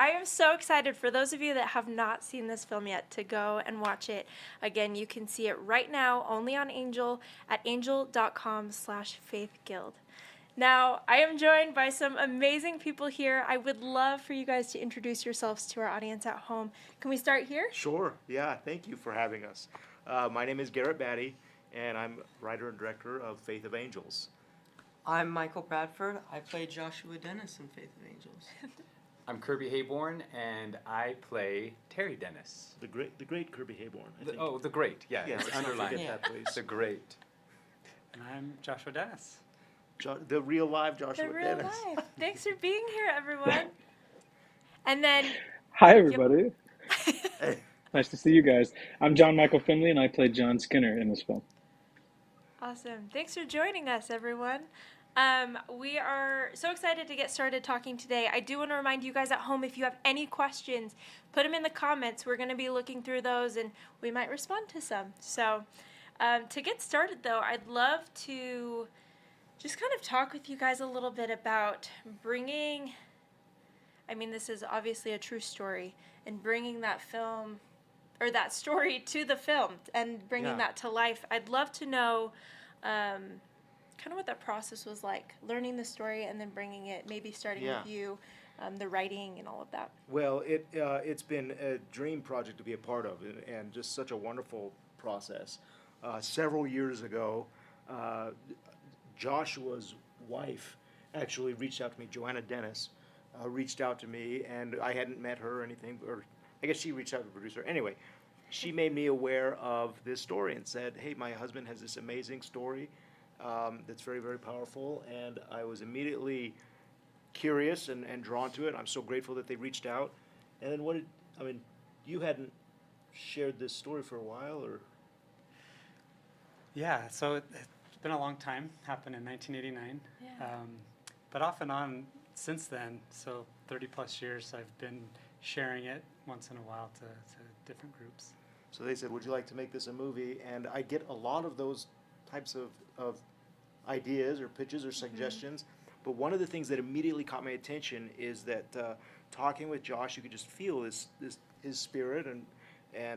I am so excited for those of you that have not seen this film yet to go and watch it. Again, you can see it right now only on Angel at angel.com/faithguild. Now, I am joined by some amazing people here. I would love for you guys to introduce yourselves to our audience at home. Can we start here? Sure. Yeah. Thank you for having us. My name is Garrett Batty, and I'm writer and director of Faith of Angels. I'm Michael Bradford. I play Joshua Dennis in Faith of Angels. I'm Kirby Hayborn, and I play Terry Dennis. The great Kirby Hayborn. I think. The great, yeah, Yeah, it's let's not underlined. forget that, please. The great. And I'm Joshua Dennis. The real live Joshua The real Dennis. life. Thanks for being here, everyone. And then, Hi, everybody. Nice to see you guys. I'm John Michael Finley, and I play John Skinner in this film. awesome. Thanks for joining us, everyone. We are so excited to get started talking today. I do want to remind you guys at home, if you have any questions, put them in the comments. We're going to be looking through those, and we might respond to some. So to get started, though, I'd love to just kind of talk with you guys a little bit about bringing, I mean, this is obviously a true story, and bringing that film, or that story to the film, and bringing Yeah. that to life. I'd love to know kind of what that process was like, learning the story and then bringing it, maybe starting Yeah. with you, the writing and all of that. Well, it's been a dream project to be a part of, and just such a wonderful process. Several years ago, Joshua's wife actually reached out to me. Joanna Dennis reached out to me, and I hadn't met her or anything, or I guess she reached out to the producer. Anyway, she made me aware of this story and said, "Hey, my husband has this amazing story that's very, very powerful," and I was immediately curious and drawn to it. I'm so grateful that they reached out. And then you hadn't shared this story for a while, or? Yeah, so it's been a long time, happened in 1989. Yeah. But off and on since then, so 30 plus years, I've been sharing it once in a while to different groups. So they said, "Would you like to make this a movie?" And I get a lot of those types of ideas or pitches or suggestions. But one of the things that immediately caught my attention is that talking with Josh, you could just feel his spirit and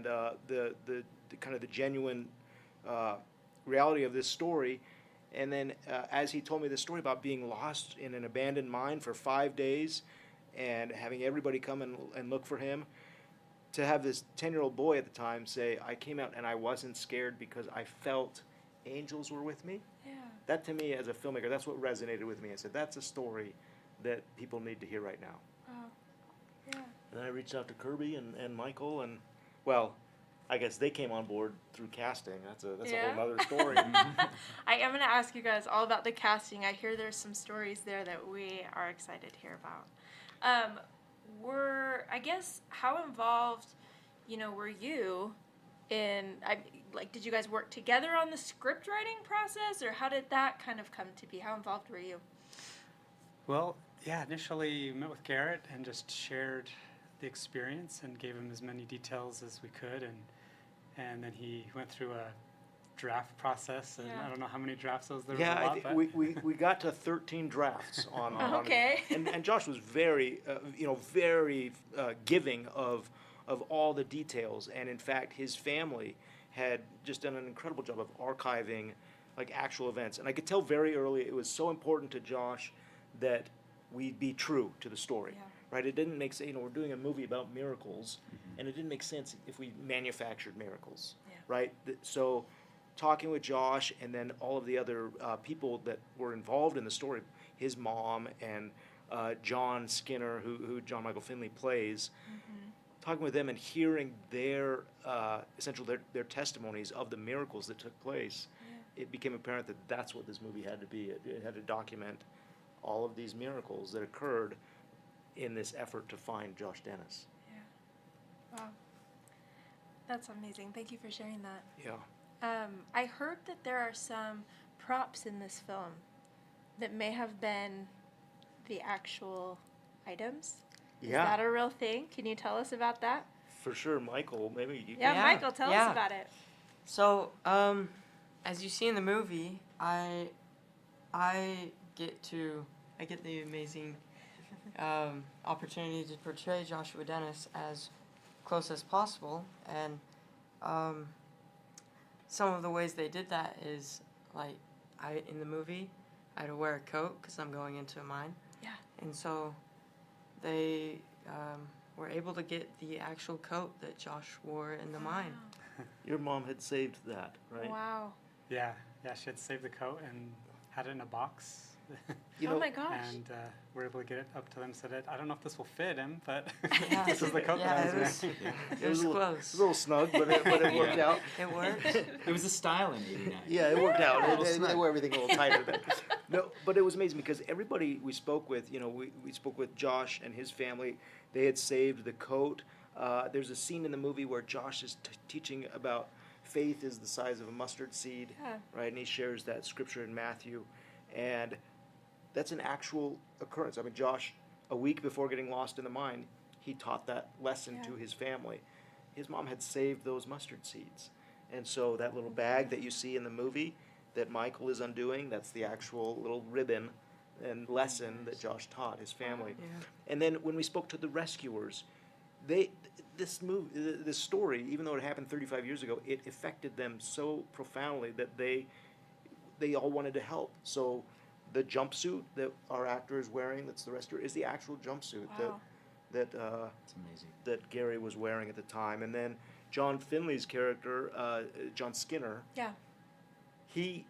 the kind of the genuine reality of this story. And then as he told me the story about being lost in an abandoned mine for 5 days and having everybody come and look for him, to have this 10-year-old boy at the time say, "I came out and I wasn't scared because I felt angels were with me." Yeah. That, to me, as a filmmaker, that's what resonated with me. I said, that's a story that people need to hear right now. Wow. Yeah. And then I reached out to Kirby and Michael, and, well, I guess they came on board through casting. That's a Yeah. whole other story. I am going to ask you guys all about the casting. I hear there's some stories there that we are excited to hear about. I guess, how involved, were you in, did you guys work together on the script writing process, or how did that kind of come to be? How involved were you? Well, yeah, initially met with Garrett and just shared the experience and gave him as many details as we could, and then he went through a draft process, and Yeah. I don't know how many drafts there was Yeah, a lot, but we got to 13 drafts on Okay. and Josh was very giving of all the details, and in fact his family had just done an incredible job of archiving like actual events, and I could tell very early it was so important to Josh that we be true to the story. Yeah. Right? It didn't make sense. We're doing a movie about miracles, and it didn't make sense if we manufactured miracles. Yeah. Right? So talking with Josh and then all of the other people that were involved in the story, his mom and John Skinner, who John Michael Finley plays, talking with them and hearing their their testimonies of the miracles that took place, it became apparent that that's what this movie had to be. It had to document all of these miracles that occurred in this effort to find Josh Dennis. Yeah. Wow. That's amazing. Thank you for sharing that. Yeah. I heard that there are some props in this film that may have been the actual items. Is that a real thing? Can you tell us about that? For sure, Michael. Maybe you. Yeah, Yeah, Michael, tell us yeah. about it. So, as you see in the movie, I get the amazing opportunity to portray Joshua Dennis as close as possible, and some of the ways they did that is like in the movie I had to wear a coat because I'm going into a mine. Yeah. And so they were able to get the actual coat that Josh wore in the mine. Your mom had saved that, right? Wow. Yeah, she had saved the coat and had it in a box. You Oh know, my gosh. And we're able to get it up to them. Said, I don't know if this will fit him, but Yeah. this is the coat Yeah, that I was it wearing. was, it it was a little, close. a little snug, but it worked Yeah. out. It worked. It was a style in '89. Yeah, it worked out. A little They snug. wore everything a little tighter. But no, but it was amazing because everybody we spoke with, we spoke with Josh and his family. They had saved the coat. There's a scene in the movie where Josh is teaching about faith is the size of a mustard seed, Yeah. right? And he shares that scripture in Matthew, and that's an actual occurrence. I mean, Josh, a week before getting lost in the mine, he taught that lesson Yeah. to his family. His mom had saved those mustard seeds. And so that little bag that you see in the movie that Michael is undoing, that's the actual little ribbon and lesson that Josh taught his family. Yeah. And then when we spoke to the rescuers, this story, even though it happened 35 years ago, it affected them so profoundly that they all wanted to help. So the jumpsuit that our actor is wearing, that's the rescuer, is the actual jumpsuit Wow. that It's amazing. that Gary was wearing at the time. And then John Finley's character, John Skinner, Yeah. he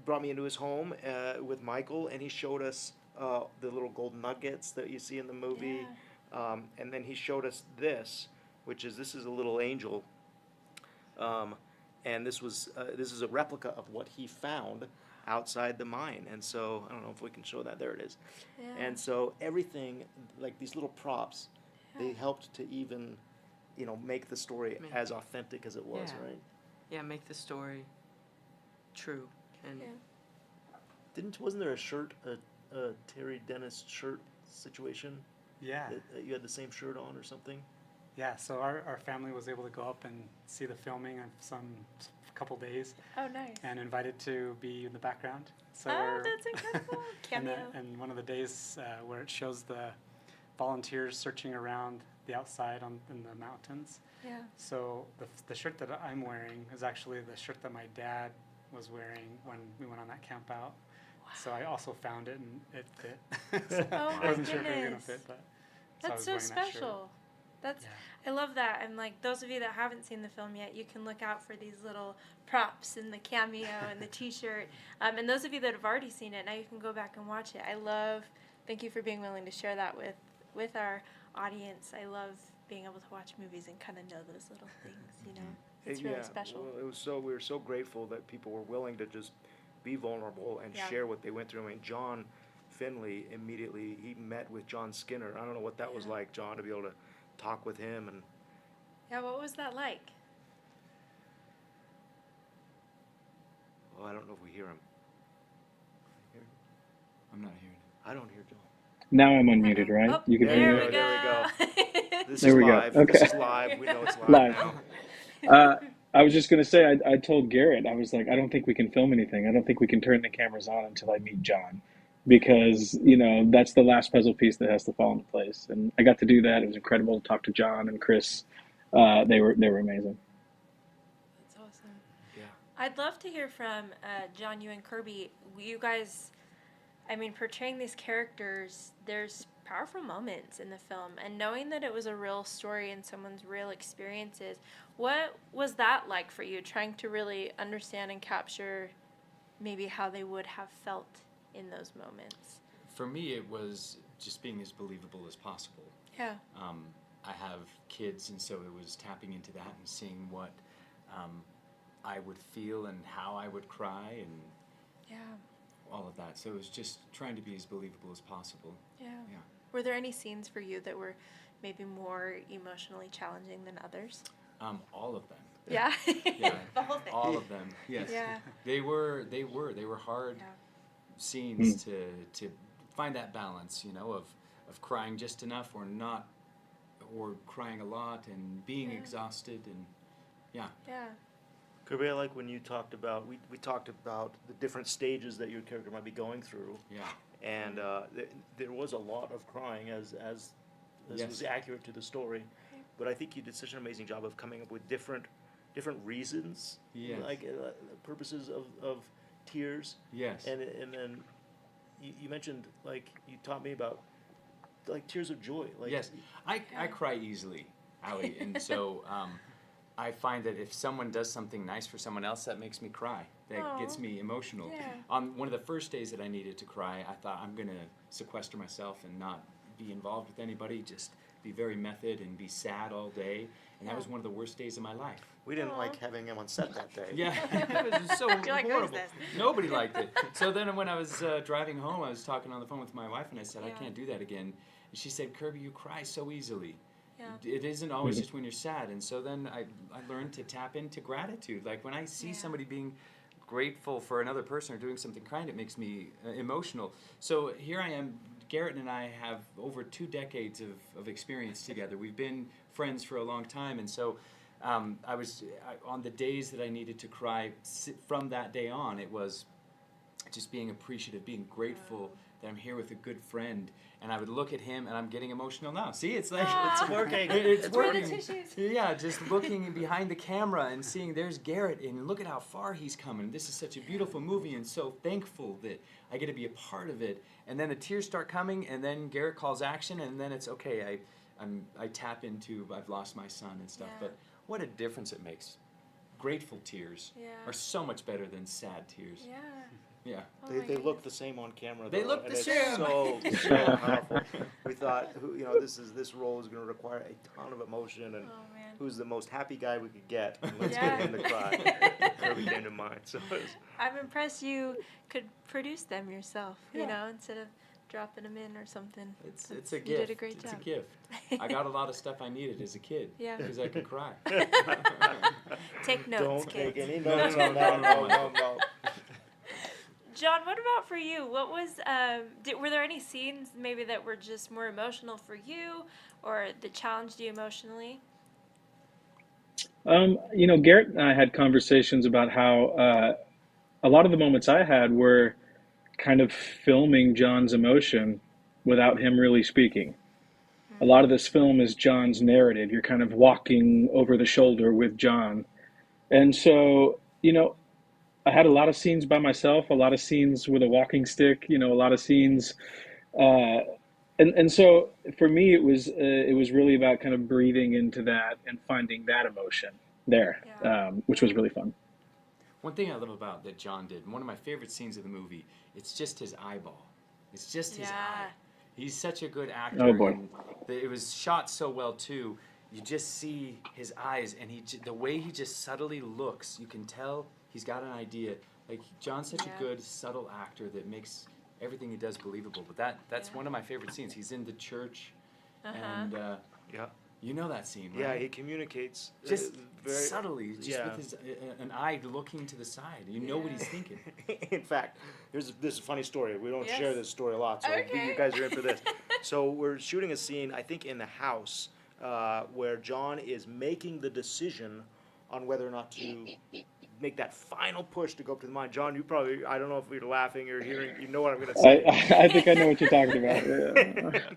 brought me into his home with Michael, and he showed us the little gold nuggets that you see in the movie. And then he showed us this is a little angel. And this is a replica of what he found outside the mine. And so I don't know if we can show that. There it is. Yeah. And so everything, like these little props, they Yeah. helped to even, make the story Make- as authentic as it was, Yeah. right? Yeah, make the story true. And Yeah. Wasn't there a shirt, a Terry Dennis shirt situation? Yeah. That you had the same shirt on or something? Yeah, so our family was able to go up and see the filming of a couple days Oh, nice. and invited to be in the background. So Oh, we're- that's incredible. and, Cameo. and one of the days where it shows the volunteers searching around the outside in the mountains. Yeah. So the shirt that I'm wearing is actually the shirt that my dad was wearing when we went on that camp out. So I also found it and it fit. So Oh I my wasn't sure if it was gonna goodness. fit, but That's I so was wearing that shirt. special. That's Yeah. I love that. And like those of you that haven't seen the film yet, you can look out for these little props and the cameo and the T-shirt. And those of you that have already seen it, now you can go back and watch it. Thank you for being willing to share that with our audience. I love being able to watch movies and kind of know those little things. It's really special. Well, we were so grateful that people were willing to just be vulnerable and Yeah. share what they went through. I mean, John Finley immediately, he met with John Skinner. I don't know what that was Yeah. like, John, to be able to talk with him. And Yeah, what was that like? I don't know if we hear him. I'm not hearing it. I don't hear John. Now I'm unmuted, right? Oh, You can there hear we me. go. This There is we go. live. Okay. This is live. We know it's live, Live. now. I was just going to say, I told Garrett, I was like, I don't think we can film anything. I don't think we can turn the cameras on until I meet John. Because, that's the last puzzle piece that has to fall into place. And I got to do that. It was incredible to talk to John and Chris. They were amazing. That's awesome. Yeah. I'd love to hear from John, you and Kirby. You guys, portraying these characters, there's powerful moments in the film. And knowing that it was a real story and someone's real experiences, what was that like for you, trying to really understand and capture maybe how they would have felt in those moments? For me, it was just being as believable as possible. Yeah. I have kids, and so it was tapping into that and seeing what I would feel and how I would cry and Yeah. all of that. So it was just trying to be as believable as possible. Yeah. Yeah. Were there any scenes for you that were maybe more emotionally challenging than others? All of them. Yeah. Yeah. The whole thing. All of them. Yes. Yeah. They were hard Yeah. scenes to find that balance, of crying just enough or not, or crying a lot and being Yeah. exhausted and yeah. Yeah. Kirby, I like when you talked about, we talked about the different stages that your character might be going through. Yeah. And there was a lot of crying as Yes. was accurate to the story. But I think you did such an amazing job of coming up with different reasons, Yes. like purposes of tears. Yes. And then you mentioned, like, you taught me about like tears of joy. Like, Yes, I cry easily, Allie, and so I find that if someone does something nice for someone else, that makes me cry. That gets Aw. me emotional. Yeah. On one of the first days that I needed to cry, I thought I'm gonna sequester myself and not be involved with anybody, just be very method and be sad all day, and that was one of the worst days of my life. we didn't Aw. like having him on set that day. Yeah, it was so You're like, "Who's horrible. this?" Nobody liked it. So then when I was driving home, I was talking on the phone with my wife, and I said, I Yeah. can't do that again. And she said, Kirby, you cry so easily. Yeah. It isn't always just when you're sad. And so then I learned to tap into gratitude. Like when I see Yeah. somebody being grateful for another person or doing something kind, it makes me emotional. So here I am. Garrett and I have over 2 decades of experience together. We've been friends for a long time, and so on the days that I needed to cry from that day on, it was just being appreciative, being grateful that I'm here with a good friend. And I would look at him, and I'm getting emotional now. See, it's like Aw. It's working. It's Throw the working. tissues. Yeah, just looking behind the camera and seeing there's Garrett, and look at how far he's coming. This is such a beautiful movie, and so thankful that I get to be a part of it. And then the tears start coming, and then Garrett calls action, and then it's okay. I tap into I've lost my son and stuff. Yeah. But what a difference it makes. Grateful tears Yeah. are so much better than sad tears. Yeah. Yeah. Oh They, my they look goodness. the same on camera. They though, look and the it's same. So powerful. We thought, this role is going to require a ton of emotion, and Oh man. who's the most happy guy we could get? And let's Yeah. get him to cry. Kirby came to mind. So it was, I'm impressed you could produce them yourself, you Yeah. know, instead of dropping them in or something. It's a You gift. did a great It's job. a gift. I got a lot of stuff I needed as a kid. Yeah. Because I could cry. Take notes, don't kids. take any No, notes no, on that. no, No. John, what about for you? What was were there any scenes maybe that were just more emotional for you, or that challenged you emotionally? Garrett and I had conversations about how a lot of the moments I had were kind of filming John's emotion without him really speaking. A lot of this film is John's narrative. You're kind of walking over the shoulder with John. And so, I had a lot of scenes by myself, a lot of scenes with a walking stick, a lot of scenes. And so for me, it was really about kind of breathing into that and finding that emotion there, Yeah. which was really fun. One thing I love about that John did, and one of my favorite scenes of the movie, it's just his eyeball. It's just his Yeah. eye. He's such a good actor. Oh, boy. And it was shot so well too. You just see his eyes, and the way he just subtly looks, you can tell he's got an idea. Like John's such Yeah. a good, subtle actor that makes everything he does believable. But that's Yeah. one of my favorite scenes. He's in the church, Uh-huh. and Yeah. you know that scene, Yeah, right? he communicates Just very subtly, just yeah. with his an eye looking to the side. You know what Yeah. he's thinking. In fact, this is a funny story. We don't Yes. share this story a lot, so Okay. you guys are in for this. So we're shooting a scene, I think, in the house where John is making the decision on whether or not to make that final push to go up to the mine. John, you probably, I don't know if you're laughing or hearing, you know what I'm going to say. I think I know what you're talking about. Yeah.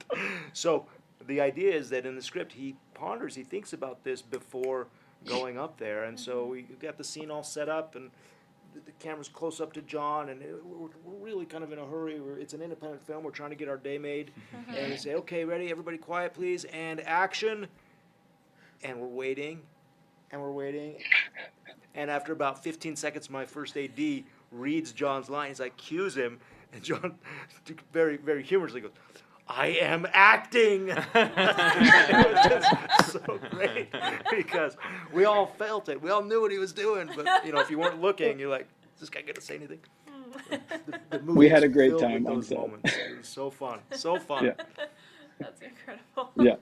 So the idea is that in the script, he ponders, he thinks about this before going up there. And so we got the scene all set up, and the camera's close up to John, and we're really kind of in a hurry. It's an independent film. We're trying to get our day made. And we say, okay, ready? Everybody quiet, please. And action. And we're waiting. And we're waiting. And after about 15 seconds, my first AD reads John's line. He's like, cues him. And John very, very humorously goes, I am acting. It was just so great because we all felt it. We all knew what he was doing. But, if you weren't looking, you're like, is this guy going to say anything? The movie We had is a great filled with time on those set. moments. It was so fun. So fun. Yeah. That's incredible. Yeah.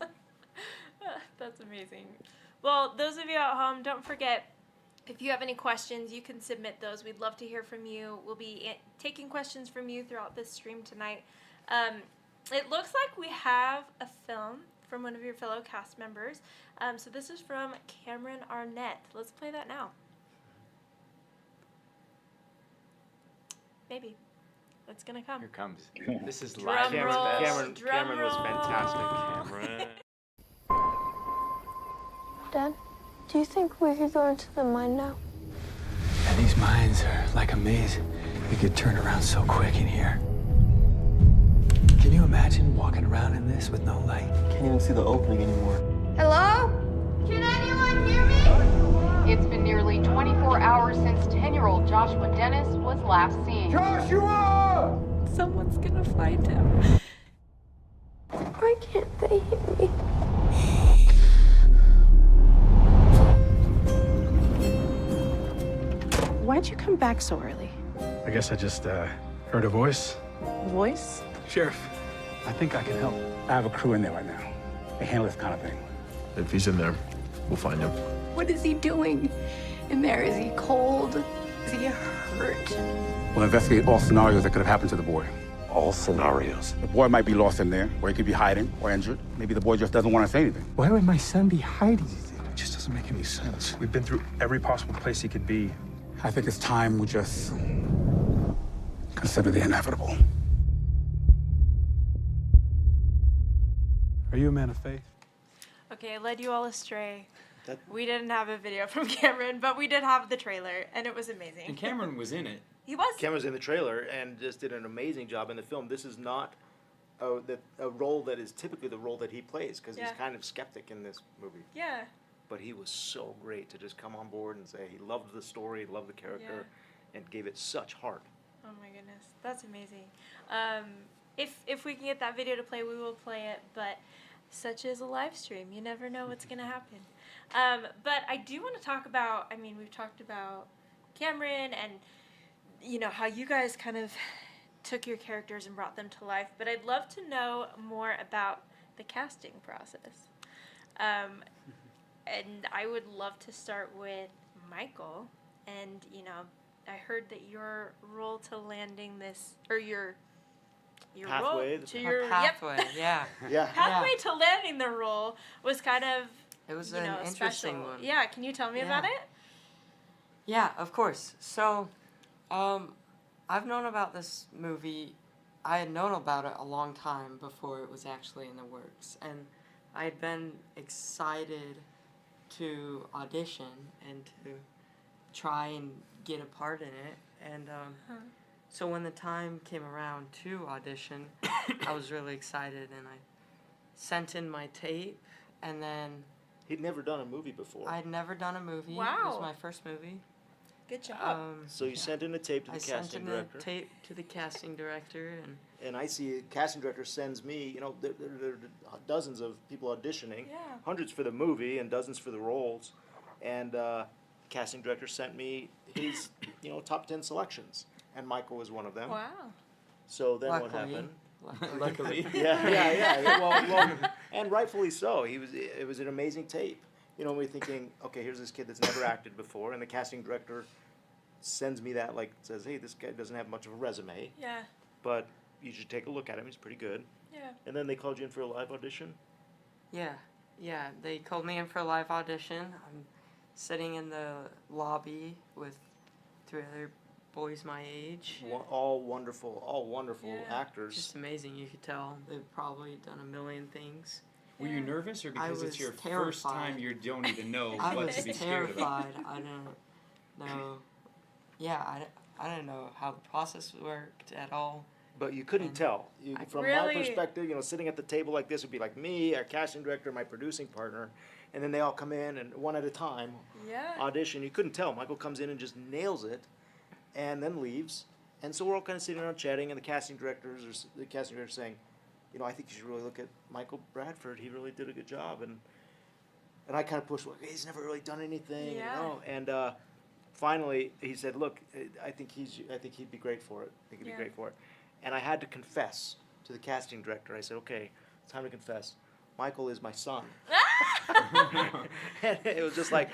That's amazing. Well, those of you at home, don't forget, if you have any questions, you can submit those. We'd love to hear from you. We'll be taking questions from you throughout this stream tonight. It looks like we have a film from one of your fellow cast members. So this is from Cameron Arnett. Let's play that now. Maybe. It's gonna come. Here comes. This is Drum live. Cameron- roll. Cameron- Drum Cameron was roll. fantastic. Cameron. Dad, do you think we could go into the mine now? And these mines are like a maze. We could turn around so quick in here. Can you imagine walking around in this with no light? Can't even see the opening anymore. Hello? Can anyone hear me? It's been nearly 24 hours since 10-year-old Joshua Dennis was last seen. Someone's gonna find him. Why can't they hear me? Why'd you come back so early? I guess I just heard a voice. Voice? Sheriff, I think I can help. I have a crew in there right now. They handle this kind of thing. If he's in there, we'll find him. What is he doing in there? Is he cold? Is he hurt? We'll investigate all scenarios that could have happened to the boy. All scenarios. The boy might be lost in there, or he could be hiding or injured. Maybe the boy just doesn't want to say anything. Why would my son be hiding? It just doesn't make any sense. We've been through every possible place he could be. I think it's time we just consider the inevitable. Are you a man of faith? Okay, I led you all astray. That- We didn't have a video from Cameron, but we did have the trailer, and it was amazing. And Cameron was in it. He was. Cameron's in the trailer and just did an amazing job in the film. This is not a role that is typically the role that he plays because Yeah. he's kind of skeptic in this movie. Yeah. But he was so great to just come on board and say he loved the story, loved the character, and gave it such heart. Oh my goodness, that's amazing. If we can get that video to play, we will play it. But such is a live stream. You never know what's gonna happen. But I do want to talk about. I mean, we've talked about Cameron and how you guys kind of took your characters and brought them to life. But I'd love to know more about the casting process. And I would love to start with Michael. And I heard that your role to landing this, or your Pathway, role the to your Pathway, yeah. Yeah. pathway to landing the role was kind of It was an interesting special. one. Yeah, can you tell me about it? Yeah, of course. So, I've known about this movie. I had known about it a long time before it was actually in the works, and I had been excited to audition and to try and get a part in it. And so when the time came around to audition, I was really excited, and I sent in my tape, and then He'd never done a movie before. I'd never done a movie. It Wow. was my first movie. Good job. So you sent in a tape to the I sent casting in director. a tape to the casting director, And I see a casting director sends me, there are dozens of people auditioning, Yeah. hundreds for the movie and dozens for the roles. And casting director sent me his, top 10 selections. And Michael was one of them. Wow. So then what Luckily. happened? Luckily. Yeah. Well, and rightfully so. It was an amazing tape. We're thinking, okay, here's this kid that's never acted before, and the casting director sends me that, says, hey, this guy doesn't have much of a resume, Yeah. but you should take a look at him. He's pretty good. Yeah. And then they called you in for a live audition. yeah, they called me in for a live audition. I'm sitting in the lobby with 3 other boys my age. All wonderful Yeah. actors. Just amazing. You could tell they've probably done a million things. Were you nervous, or I because it's was your first terrified. time you don't even know I what was to be scared about? terrified. I don't know. Yeah, I didn't know how the process worked at all. But you couldn't And tell. From my Really? perspective, sitting at the table like this would be like me, our casting director, my producing partner, and then they all come in and one at a time Yeah. audition. You couldn't tell. Michael comes in and just nails it, and then leaves. And so we're all kind of sitting around chatting, and the casting director saying, I think you should really look at Michael Bradford. He really did a good job. And I kind of pushed, he's never really done anything, Yeah. And finally he said, look, I think he'd be great for it. I think he'd Yeah. be great for it. And I had to confess to the casting director. I said, okay, it's time to confess. Michael is my son. And it was just like,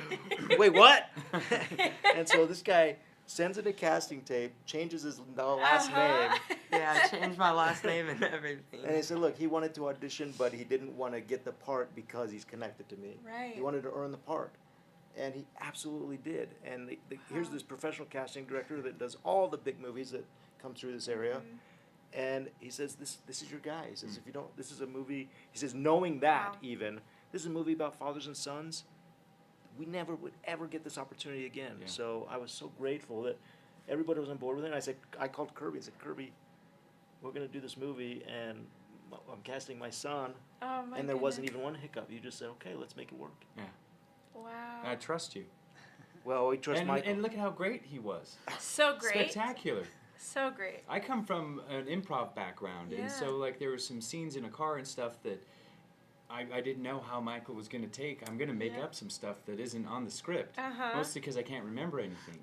wait, what? And so this guy sends in a casting tape, changes his last name, Yeah, I changed my last name and everything. and he said, look, he wanted to audition, but he didn't want to get the part because he's connected to me. Right. He wanted to earn the part. And he absolutely did. And here's this professional casting director that does all the big movies that come through this area. And he says, this is your guy. He says, if you don't, this is a movie. He says, knowing that even, this is a movie about fathers and sons. We never would ever get this opportunity again. Yeah. So I was so grateful that everybody was on board with it. And I called Kirby and said, Kirby, we're going to do this movie, and I'm casting my son. Oh my And there wasn't goodness. even one hiccup. You just said, okay, let's make it work. Yeah. Wow. I trust you. Well, we trust And, Michael. and look at how great he was. So great. Spectacular. So great. I come from an improv background, and so Yeah. like there were some scenes in a car and stuff that I didn't know how Michael was going to take. I'm going to make Yeah. up some stuff that isn't on the script, Uh-huh. mostly because I can't remember anything.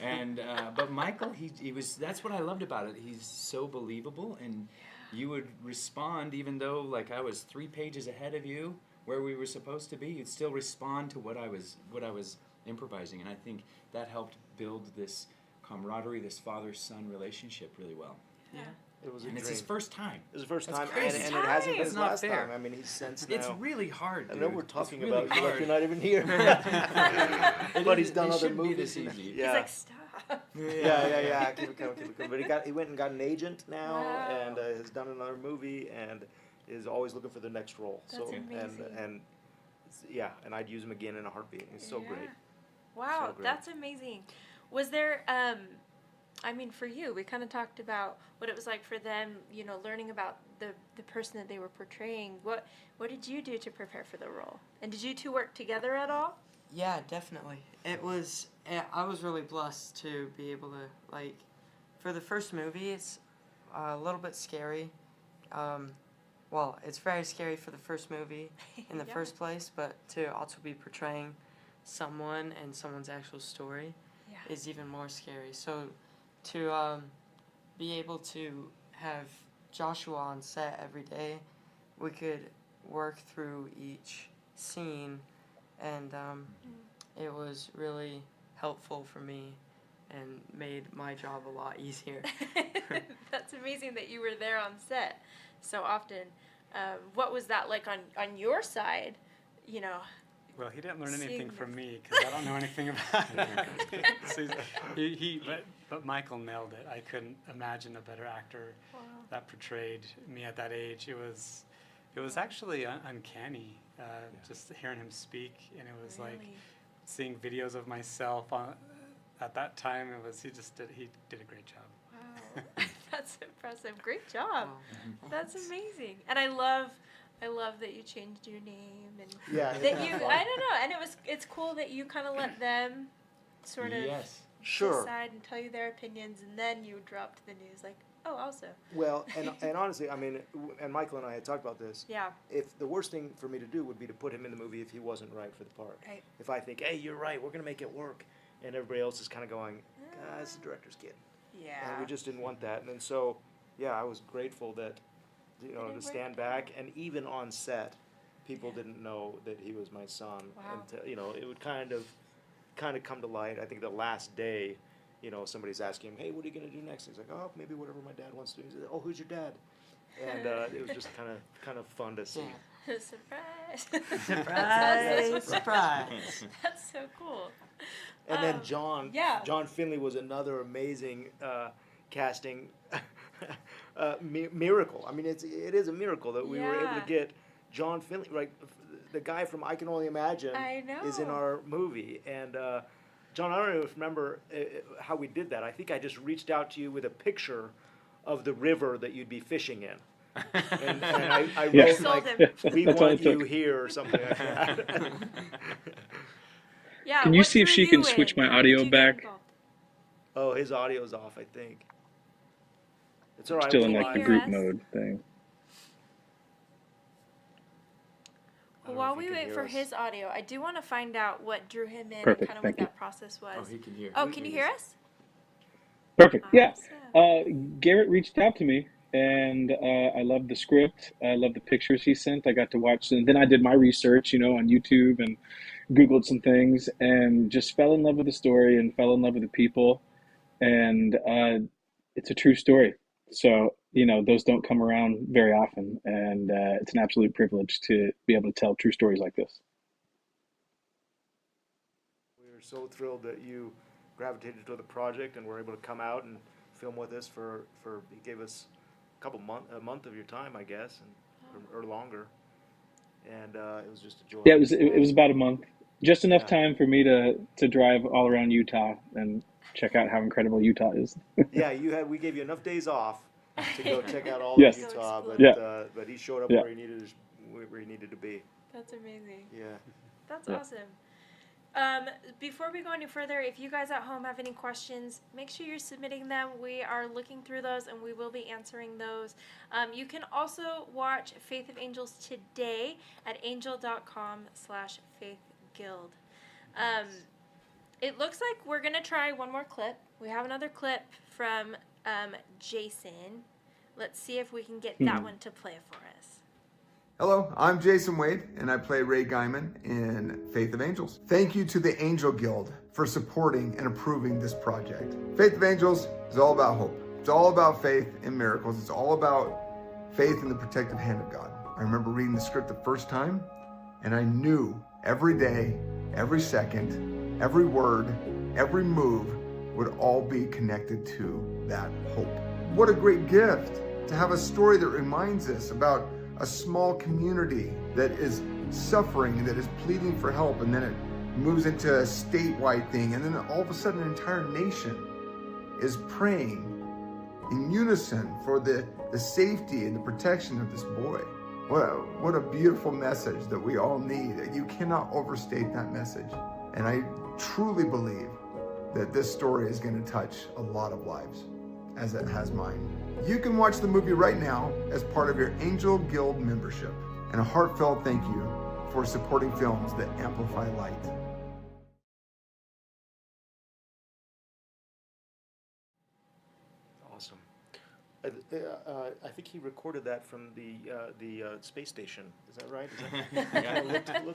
And but Michael, he was. That's what I loved about it. He's so believable, and you would respond even though like I was 3 pages ahead of you where we were supposed to be. You'd still respond to what I was improvising, and I think that helped build this camaraderie, this father-son relationship really well. Yeah. It was a And dream. it's his first time. It was the first That's time, crazy. and it hasn't been That's his not last fair. time. I mean, he's since now. It's really hard, I dude. know we're It's talking really about you like hard. you're not even here. But he's done It other shouldn't be movies. this easy. Yeah. He's like, stop. Yeah. Keep it coming, keep it coming. But he went and got an agent now, Wow. and has done another movie, and is always looking for the next role. That's amazing. And yeah, and I'd use him again in a heartbeat. He's so Yeah. great. Wow, So great. that's amazing. Was there, I mean, for you, we kind of talked about what it was like for them, learning about the person that they were portraying. What did you do to prepare for the role? And did you two work together at all? Yeah, definitely. I was really blessed to be able to, for the first movie, it's a little bit scary. Well, it's very scary for the first movie in the Yeah. first place, but to also be portraying someone and someone's actual story Yeah. is even more scary. So to be able to have Joshua on set every day, we could work through each scene, and it was really helpful for me and made my job a lot easier. That's amazing that you were there on set so often. What was that like on your side? Well, he didn't learn Seeing anything the- from me because I don't know anything about it. So but Michael nailed it. I couldn't imagine a better actor Wow. that portrayed me at that age. It was actually uncanny just hearing him speak, and it was like Really? seeing videos of myself at that time. He did a great job. Wow. That's impressive. Great job. Wow. That's amazing. And I love that you changed your name and Yeah. that you I don't know, and it's cool that you kind of let them sort of Yes. Sure. decide and tell you their opinions, and then you dropped the news like, oh, also. Well, and honestly, I mean, and Michael and I had talked about this. Yeah. If the worst thing for me to do would be to put him in the movie if he wasn't right for the part. Right. If I think, hey, you're right, we're gonna make it work, and everybody else is kind of going, it's the director's kid. Yeah. And we just didn't want that. And then so, yeah, I was grateful that, didn't to work stand out. back, and even on set, people didn't know that he was my son. Wow. Until, it would kind of come to light. I think the last day, somebody's asking him, hey, what are you gonna do next? He's like, oh, maybe whatever my dad wants to do. He said, oh, who's your dad? And it was just kind of fun to see. Yeah. Surprise. Surprise! Surprise! That's so cool. And then John, yeah. John Finley was another amazing casting miracle. I mean, it is a miracle that we were able Yeah. to get John Finley, right? The guy from I Can Only Imagine I is in know. our movie. And John, I don't even remember how we did that. I think I just reached out to you with a picture of the river that you'd be fishing in. And I Yeah. wrote Sold like, him. we That's all want it took. you here or something like that. Yeah. Can you what see if drew she can you switch in? my How audio did you get back? involved? Oh, his audio's off, I think. It's all right. Still in we'll like the hear group us? mode thing. I don't know While if we you can wait hear for us. his audio, I do want to find out what drew him in Perfect, and kind of what thank you. that process was. Oh, he can hear. Oh, can you hear us? Perfect. Yeah. Awesome. Garrett reached out to me, and I loved the script. I loved the pictures he sent. I got to watch, and then I did my research, on YouTube and Googled some things, and just fell in love with the story and fell in love with the people. And it's a true story. So, those don't come around very often, and it's an absolute privilege to be able to tell true stories like this. so thrilled that you gravitated to the project and were able to come out and film with us for you gave us a month of your time, I guess, and or longer. And it was just a joy. Yeah, it was about a month, just enough Yeah. time for me to drive all around Utah and check out how incredible Utah is. Yeah, we gave you enough days off to go check out all Yes. of Utah, but Yeah. But he showed up Yeah. where he needed to be. That's amazing. Yeah. That's Yeah. awesome. Before we go any further, if you guys at home have any questions, make sure you're submitting them. We are looking through those and we will be answering those. You can also watch Faith of Angels today at angel.com/faithguild. It looks like we're going to try one more clip. We have another clip from Jason. Let's see if we can get that one to play for us. Hello, I'm Jason Wade, and I play Ray Guyman in Faith of Angels. Thank you to the Angel Guild for supporting and approving this project. Faith of Angels is all about hope. It's all about faith in miracles. It's all about faith in the protective hand of God. I remember reading the script the first time, and I knew every day, every second, every word, every move would all be connected to that hope. What a great gift to have a story that reminds us about a small community that is suffering, that is pleading for help, and then it moves into a statewide thing, and then all of a sudden an entire nation is praying in unison for the safety and the protection of this boy. What a beautiful message that we all need. You cannot overstate that message. And I truly believe that this story is going to touch a lot of lives, as it has mine. You can watch the movie right now as part of your Angel Guild membership. And a heartfelt thank you for supporting films that amplify light. Awesome. I think he recorded that from the space station. Is that right?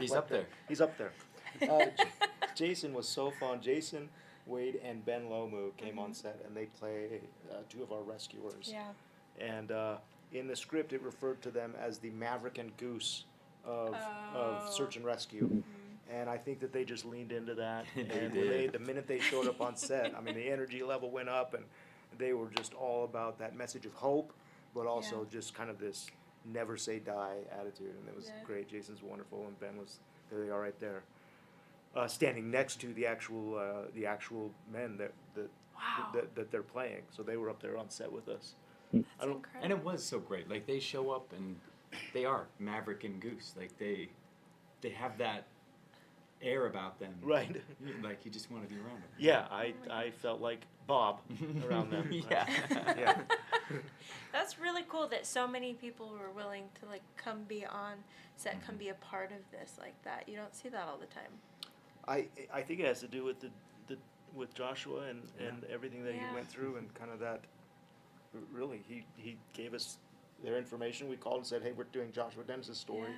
He's up there. He's up there. Jason was so fun. Jason, Wade, and Ben Lomu came on set, and they play two of our rescuers. Yeah. And in the script, it referred to them as the Maverick and Goose of search and rescue. And I think that they just leaned into that. And the minute they showed up on set, I mean, the energy level went up, and they were just all about that message of hope, but also just kind of this never say die attitude. And it was great. Jason's wonderful, and Ben was, there they are right there. Standing next to the actual men that they're playing. So they were up there on set with us. That's incredible. And it was so great. Like, they show up and they are Maverick and Goose. Like, they have that air about them. Right. Like, you just want to be around them. Yeah, I felt like Bob around them. Yeah. Yeah. That's really cool that so many people were willing to like come be on set, come be a part of this like that. You don't see that all the time. I think it has to do with with Joshua and everything that he went through, and kind of that. Really, he gave us their information. We called and said, "Hey, we're doing Joshua Dennis's story,"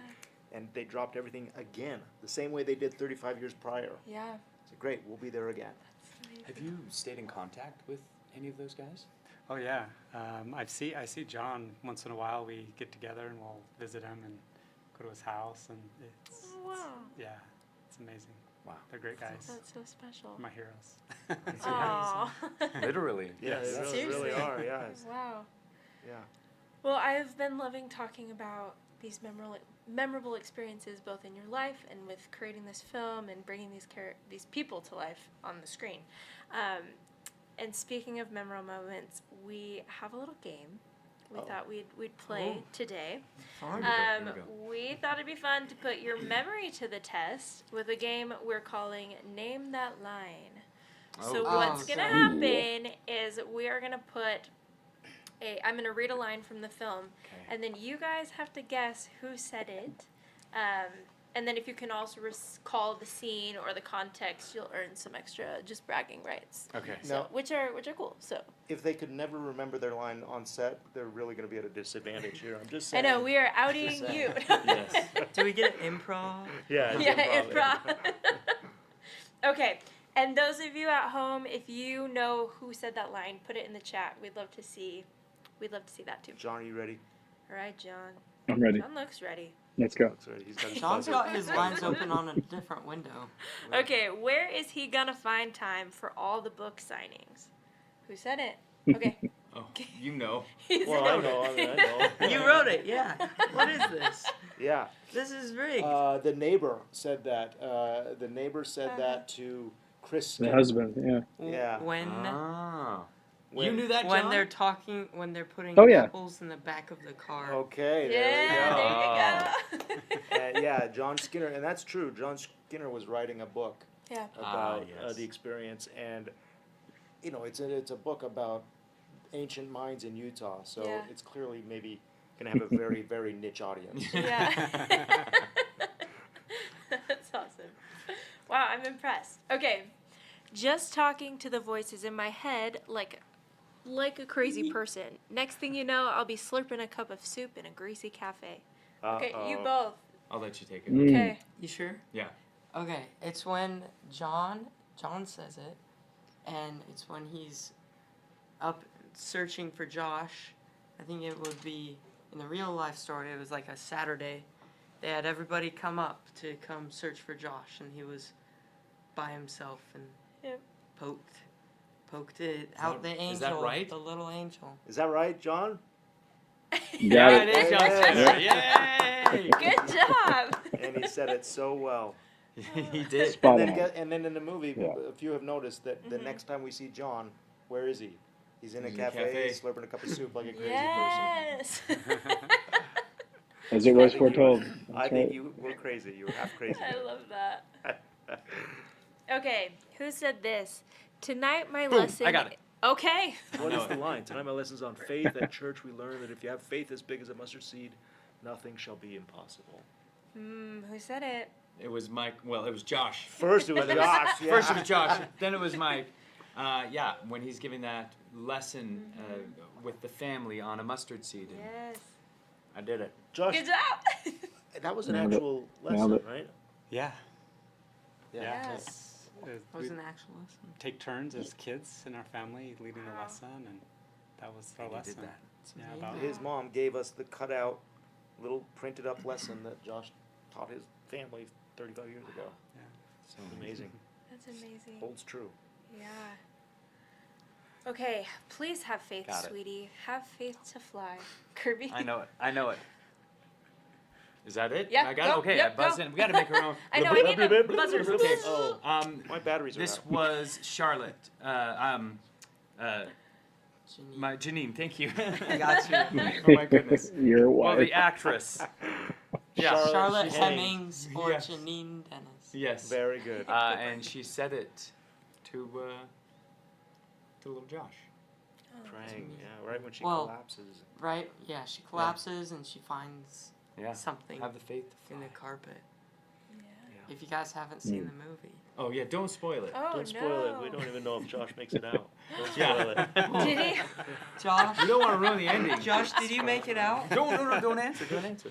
and they dropped everything again, the same way they did 35 years prior. Yeah. So great, we'll be there again. Have you stayed in contact with any of those guys? Oh yeah, I see John once in a while. We get together and we'll visit him and go to his house, and it's amazing. Wow, they're great guys. That's so special. My heroes. Aww. Literally. Yeah, they really are. Yeah. Wow. Yeah. Well, I've been loving talking about these memorable experiences, both in your life and with creating this film and bringing these people to life on the screen. And speaking of memorable moments, we have a little game. We thought we'd play today. We thought it'd be fun to put your memory to the test with a game we're calling Name That Line. So what's gonna happen is we are gonna put I'm gonna read a line from the film, and then you guys have to guess who said it. And then if you can also recall the scene or the context, you'll earn some extra just bragging rights. Okay. So, Now, which are cool. So if they could never remember their line on set, they're really going to be at a disadvantage here. I'm just I saying. know we are outing you. Yes. Do we get improv? Yeah. Improv. Okay. And those of you at home, if you know who said that line, put it in the chat. We'd love to see that too. John, are you ready? All right, John. I'm ready. John looks ready. Let's go. That's right. He's got his John's buzzer. got his lines open on a different window. Okay, where is he gonna find time for all the book signings? Who said it? Okay. Oh, you know. He Well, said I know. I know. You wrote it, yeah. What is this? Yeah. This is rigged. The neighbor said that. The neighbor said that to Chris. The Skinner. husband, yeah. Yeah. When Ah. You When- knew that, when John? they're talking, when they're putting Oh, yeah. apples in the back of the car. Okay. Yeah, there you go. And yeah, John Skinner, and that's true. John Skinner was writing a book Yeah. about yes. the experience, and you know, it's a book about ancient mines in Utah, so Yeah. it's clearly maybe gonna have a very very niche audience. Yeah. That's awesome. Wow, I'm impressed. Okay. Just talking to the voices in my head like a crazy person. Next thing you know, I'll be slurping a cup of soup in a greasy cafe. Okay, you both. I'll let you take it. Mm. Okay. You sure? Yeah. Okay, it's when John says it, and it's when he's up searching for Josh. I think it would be, in the real life story, it was like a Saturday. They had everybody come up to come search for Josh, and he was by himself and Yep. poked it out the angel. is that right? The little angel. Is that right, John? Got it it. is John Skinner. Yay! Good job. And he said it so well. He did. Spot And on. then, and then in the movie, Yeah. a few have noticed that the next time we see John, where is he? He's in a He's in a cafe, cafe. slurping a cup of soup like a crazy Yes. As it was I think you were- foretold. person. I That's think right. you were crazy. You were half crazy. I love that. Okay, who said this? Tonight my Boom, lesson. I got it. Okay. What I is know the it. line? Tonight my lesson's on faith. At church we learn that if you have faith as big as a mustard seed, nothing shall be impossible. Who said it? It was Mike. Well, it was Josh. First it was Josh. Yeah. First it was Josh. Then it was Mike. Yeah, when he's giving that lesson with the family on a mustard seed. And Yes. I did it. Josh, Good job. that was an Nailed it. actual Nailed lesson, it. right? Yeah. Yeah. Yes. It was an actual lesson. Take turns as kids in our family leading the lesson, and that was our And you lesson. did that. Yeah, about His mom gave us the cutout, little printed up lesson that Josh taught his family 35 years ago. So Amazing. That's amazing. Holds true. Yeah. Okay, please have faith, Got it. sweetie. Have faith to fly. Kirby. I know it. I know it. Is that it? Yeah, I got go, it. Okay, yep, I buzzed go. in. We got to make our own. I know, I need a buzzer. Okay. Oh, my batteries are This out. was Charlotte. Janine. My Janine. Thank you. I got you. Oh my goodness. Your Well, wife. the actress. Yeah. Charlotte Hennings. Hemmings or Yes. Janine Dennis. Yes. Very good. And she said it to little Josh. Praying, yeah, right when she Well, collapses. Right? Yeah, she collapses and she finds Yeah. something Have the faith to in fly. the carpet. Yeah. If you guys haven't seen the movie. Oh yeah, don't spoil it. Oh Don't spoil it. We no. don't even know if Josh makes it out. Don't Yeah. spoil it. Did he? Josh, You don't want to ruin the ending. Josh, did you make it out? Don't answer. Don't answer.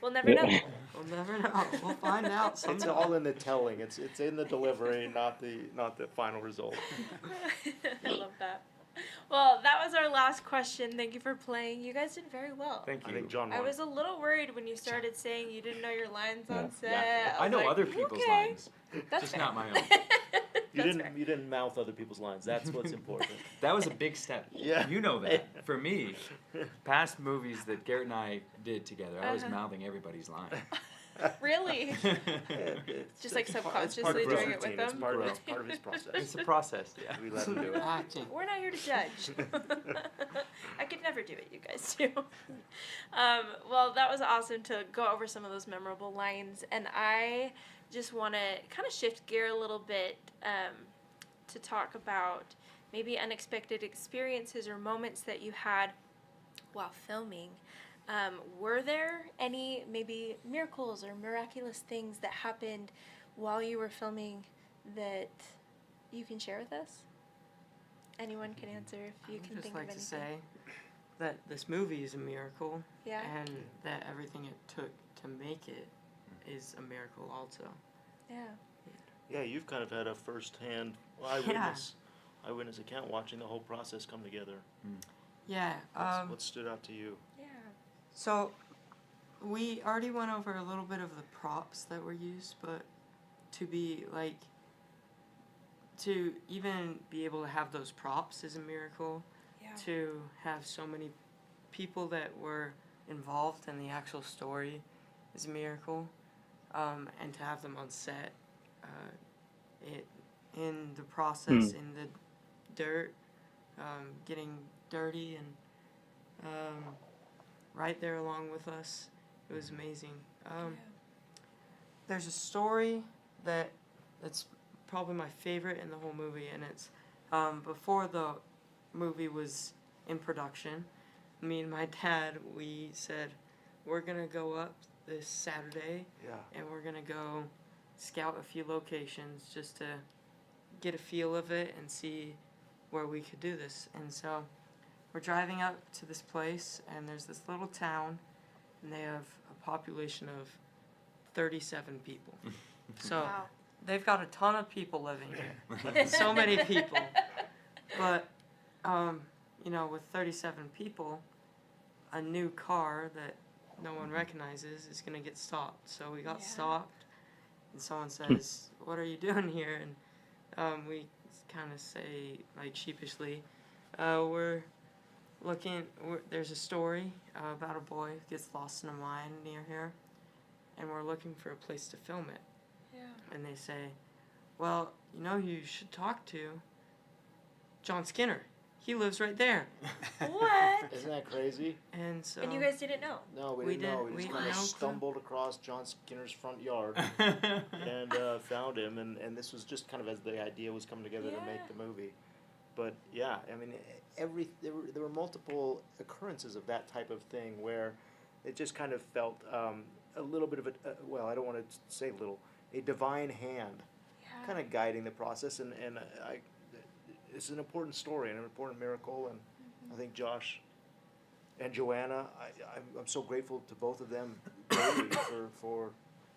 We'll never know. We'll never know. We'll find out It's someday. all in the telling. It's in the delivery, not the final result. I love that. Well, that was our last question. Thank you for playing. You guys did very well. Thank I you. think John I won. was a little worried when you started saying you didn't know your lines on set. Yeah. I I was know like, other people's okay. lines, That's just fair. not my own. You That's didn't fair. you didn't mouth other people's lines. That's what's important. That was a big step. Yeah. You know that. For me, past movies that Garrett and I did together, I was Uh-huh. mouthing everybody's line. Really? It's Just like it's part of subconsciously his doing it with routine. It's them? part of his process. It's a process, yeah. We let him do it. Acting. We're not here to judge. I could never do it, you guys do. Well, that was awesome to go over some of those memorable lines. And I just want to kind of shift gear a little bit to talk about maybe unexpected experiences or moments that you had while filming. Were there any maybe miracles or miraculous things that happened while you were filming that you can share with us? Anyone can answer if you I can would just think like of to anything. say that this movie is a miracle, Yeah. and that everything it took to make it is a miracle also. Yeah. Yeah, you've kind of had a first-hand eyewitness account watching the whole process come together. Yeah. What stood out to you? Yeah. So, we already went over a little bit of the props that were used, but to be like, to even be able to have those props is a miracle. Yeah. To have so many people that were involved in the actual story is a miracle. And to have them on set, it in the process, in the dirt, getting dirty and right there along with us, it was amazing. There's a story that's probably my favorite in the whole movie, and it's before the movie was in production, me and my dad, we said, we're gonna go up this Saturday, and we're gonna go scout a few locations just to get a feel of it and see where we could do this. And so we're driving up to this place, and there's this little town, and they have a population of 37 people. So Wow. they've got a ton of people living here. So many people. But, you know, with 37 people, a new car that no one recognizes is going to get stopped. So we got stopped, and someone says, what are you doing here? And we kind of say, like, sheepishly, we're looking, there's a story about a boy who gets lost in a mine near here, and we're looking for a place to film it. Yeah. And they say, well, you know who you should talk to? John Skinner. He lives right there. What? Isn't that crazy? And so. And you guys didn't know? No, we We didn't know. didn't- We just we kind of no clue. stumbled across John Skinner's front yard and found him. And this was just kind of as the idea was coming together to make the movie. But yeah, I mean, there were multiple occurrences of that type of thing where it just kind of felt a little bit of well, I don't want to say little, a divine hand kind of guiding the process. And it's an important story and an important miracle. And I think Josh and Joanna, I'm so grateful to both of them daily for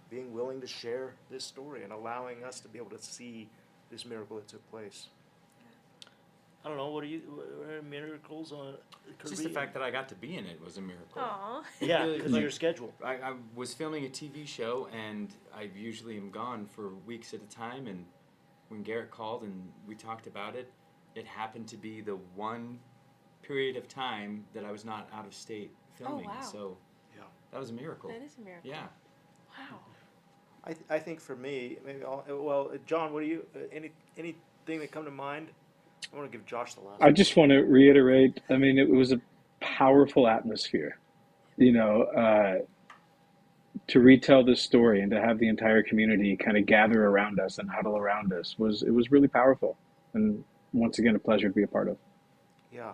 being willing to share this story and allowing us to be able to see this miracle that took place. I don't know, what are miracles on Just the fact that I got to be in it was a miracle. Aw. Yeah, Really, because of your schedule. I was filming a TV show, and I usually am gone for weeks at a time, and when Garrett called and we talked about it, it happened to be the one period of time that I was not out of state filming. wow. So that was a miracle. That is a miracle. Yeah. Wow. I think for me, maybe well, John, what do you, anything that come to mind? I want to give Josh the last I just want to reiterate, I mean, it was a powerful atmosphere, you know, to retell this story and to have the entire community kind of gather around us and huddle around us it was really powerful. And once again, a pleasure to be a part of. Yeah.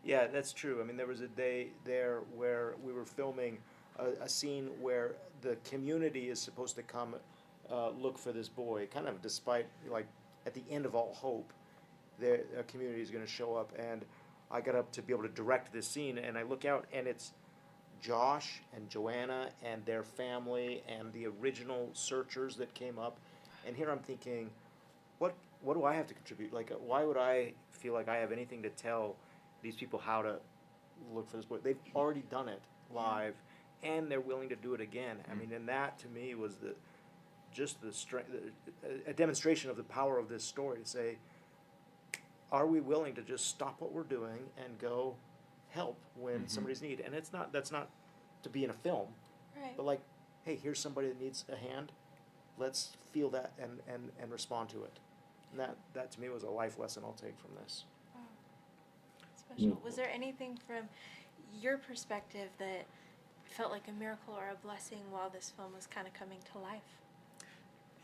Yeah, that's true. I mean, there was a day there where we were filming a scene where the community is supposed to come look for this boy, kind of despite, like, at the end of all hope, the community is going to show up. And I got up to be able to direct this scene, and I look out, and it's Josh and Joanna and their family and the original searchers that came up. And here I'm thinking, what do I have to contribute? Like, why would I feel like I have anything to tell these people how to look for this boy? They've already done it live, and they're willing to do it again. I mean, and that to me was the strength, a demonstration of the power of this story to say, are we willing to just stop what we're doing and go help when somebody's in need? And that's not to be in a film, Right. but like, hey, here's somebody that needs a hand. Let's feel that and respond to it. And that to me was a life lesson I'll take from this. Special. Was there anything from your perspective that felt like a miracle or a blessing while this film was kind of coming to life?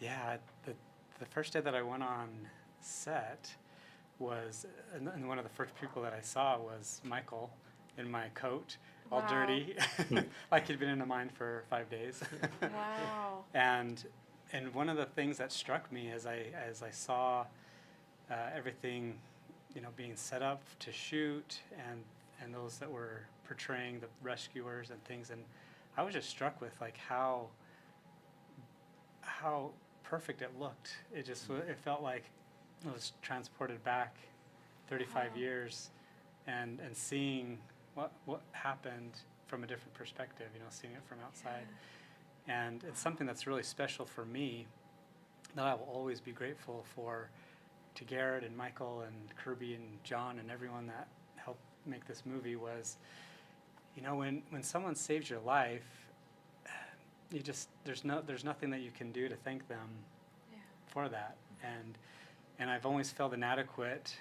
Yeah, the first day that I went on set was, and one of the first people that I saw was Michael in my coat, all Wow. dirty, like he'd been in a mine for 5 days. Wow. And one of the things that struck me as I saw everything, you know, being set up to shoot, and those that were portraying the rescuers and things, and I was just struck with like how perfect it looked. It just it felt like it was transported back 35 Wow. years, and seeing what happened from a different perspective, seeing it from outside. And it's something that's really special for me that I will always be grateful for to Garrett and Michael and Kirby and John and everyone that helped make this movie was, when someone saves your life, there's nothing that you can do to thank them for that. And I've always felt inadequate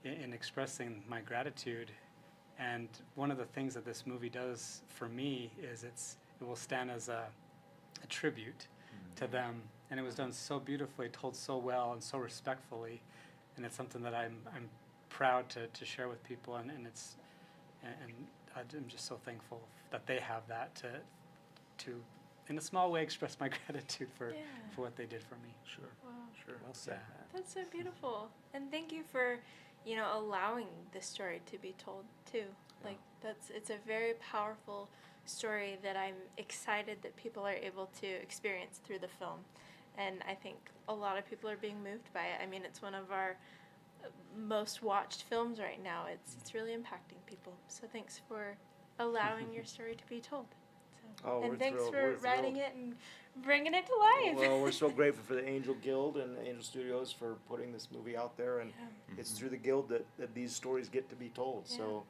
in expressing my gratitude. And one of the things that this movie does for me is it will stand as a tribute to them. And it was done so beautifully, told so well and so respectfully. And it's something that I'm proud to share with people. And I'm just so thankful that they have that to in a small way express my gratitude for what they did for me. Sure. Wow. Sure. Well said. That's so beautiful. And thank you for, allowing this story to be told too. Like it's a very powerful story that I'm excited that people are able to experience through the film. And I think a lot of people are being moved by it. I mean, it's one of our most watched films right now. It's really impacting people. So thanks for allowing your story to be told. Oh, and we're thanks thrilled. for We're writing thrilled. it and bringing it to life. Well, we're so grateful for the Angel Guild and Angel Studios for putting this movie out there, and it's through the Guild that these stories get to be told. So,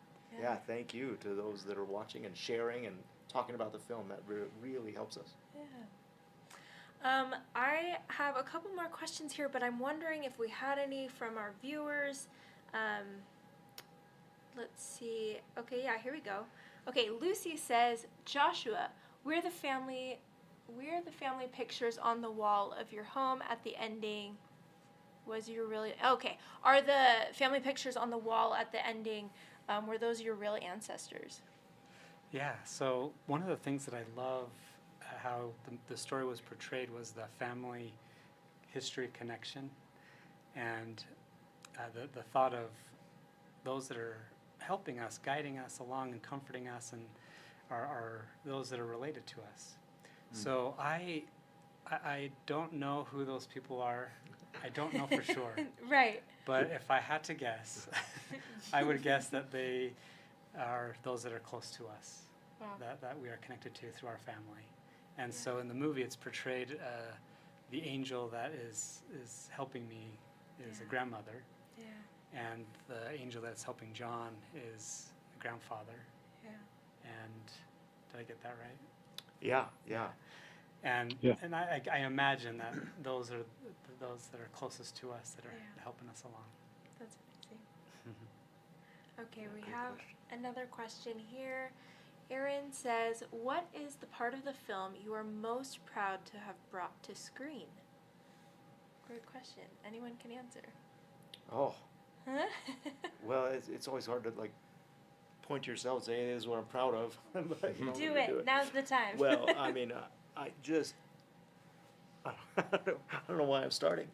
thank you to those that are watching and sharing and talking about the film. That really helps us. Yeah. I have a couple more questions here, but I'm wondering if we had any from our viewers. Let's see. Okay, here we go. Okay, Lucy says, Joshua, we're the family pictures on the wall of your home at the ending. Are the family pictures on the wall at the ending, were those your real ancestors? Yeah, so one of the things that I love how the story was portrayed was the family history connection, and the thought of those that are helping us, guiding us along and comforting us, and are those that are related to us. So I don't know who those people are. I don't know for sure. Right. But if I had to guess, I would guess that they are those that are close to us, that we are connected to through our family. And so in the movie, it's portrayed the angel that is helping me is a grandmother. Yeah. And the angel that's helping John is a grandfather. Yeah. And did I get that right? Yeah. And I imagine that those are those that are closest to us that are helping us along. That's amazing. Okay, we have another question here. Aaron says, what is the part of the film you are most proud to have brought to screen? Great question. Anyone can answer. Oh. Well, it's always hard to point to yourself and say, hey, this is what I'm proud of. But, do it. Now's the time. Well, I mean, I don't know why I'm starting.